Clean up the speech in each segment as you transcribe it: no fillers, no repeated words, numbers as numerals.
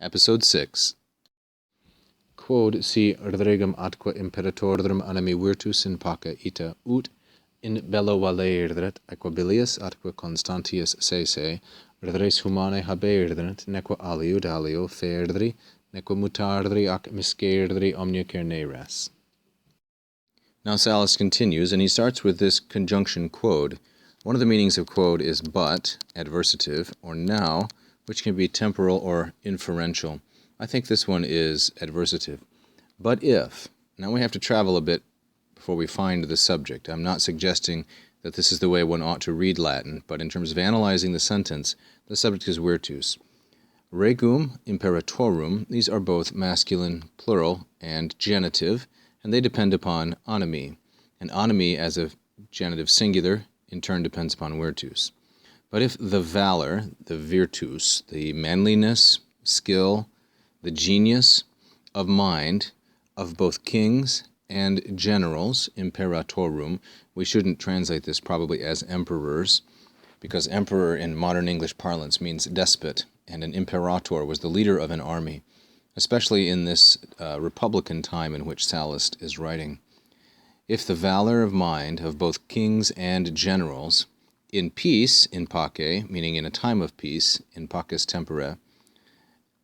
Episode 6. Quod si regum atque imperatorem animi virtus in paca ita ut in bello valerdret equabilis atque constantius sese res humanae haberdret neque aliud alio ferdri neque mutardri ac miscerdri omnia cerne res. Now Sallust continues, and he starts with this conjunction quod. One of the meanings of quod is but, adversative, or now, which can be temporal or inferential. I think this one is adversative. But if. Now we have to travel a bit before we find the subject. I'm not suggesting that this is the way one ought to read Latin, but in terms of analyzing the sentence, the subject is virtus. Regum imperatorum, these are both masculine, plural, and genitive, and they depend upon animi. And animi, as a genitive singular, in turn depends upon virtus. But if the valor, the virtus, the manliness, skill, the genius of mind of both kings and generals, imperatorum, we shouldn't translate this probably as emperors, because emperor in modern English parlance means despot, and an imperator was the leader of an army, especially in this republican time in which Sallust is writing. If the valor of mind of both kings and generals, in peace, in pace, meaning in a time of peace, in pacis tempore,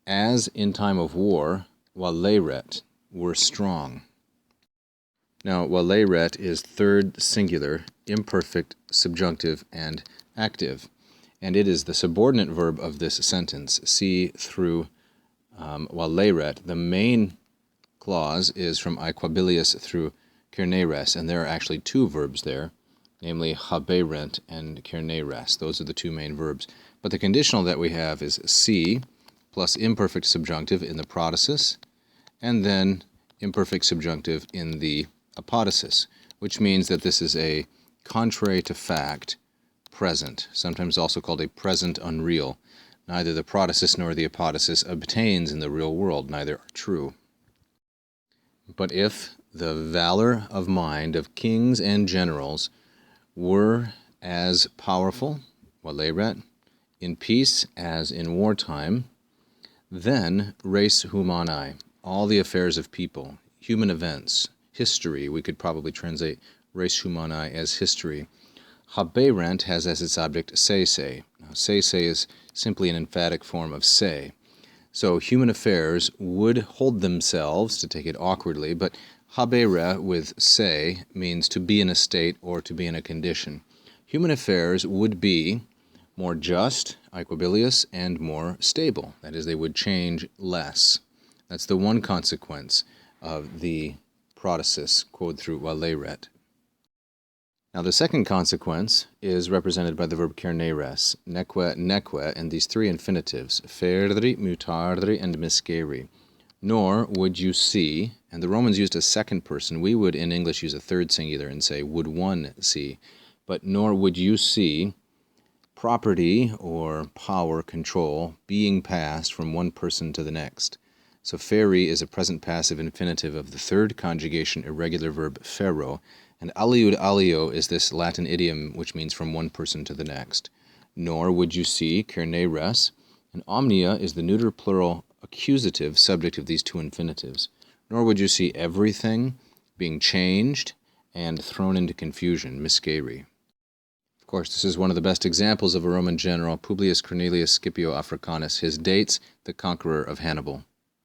as in time of war, valeret, were strong. Now, valeret is third singular, imperfect, subjunctive, and active, and it is the subordinate verb of this sentence. See through valeret. The main clause is from aequabilis through cerne res, and there are actually two verbs there, namely haberent and cerne res. Those are the two main verbs. But the conditional that we have is si plus imperfect subjunctive in the protasis, and then imperfect subjunctive in the apodosis, which means that this is a contrary to fact present, sometimes also called a present unreal. Neither the protasis nor the apodosis obtains in the real world, neither are true. But if the valor of mind of kings and generals were as powerful, valeret, in peace as in wartime, then res humanae, all the affairs of people, human events, history, we could probably translate res humanae as history. Haberent has as its object se. Now, se is simply an emphatic form of se. So human affairs would hold themselves, to take it awkwardly, but habere with se means to be in a state or to be in a condition. Human affairs would be more just, aequabilis, and more stable. That is, they would change less. That's the one consequence of the protasis, quod through valeret. Now the second consequence is represented by the verb cerne res, neque, and these three infinitives, ferdri, mutardri, and miscere. Nor would you see, and the Romans used a second person. We would in English use a third singular and say, would one see? But nor would you see property or power, control, being passed from one person to the next. So feri is a present passive infinitive of the third conjugation irregular verb fero, and aliud alio is this Latin idiom which means from one person to the next. Nor would you see cerne res, and omnia is the neuter plural accusative subject of these two infinitives. Nor would you see everything being changed and thrown into confusion, miscere. Of course, this is one of the best examples of a Roman general, Publius Cornelius Scipio Africanus. His dates, the conqueror of Hannibal.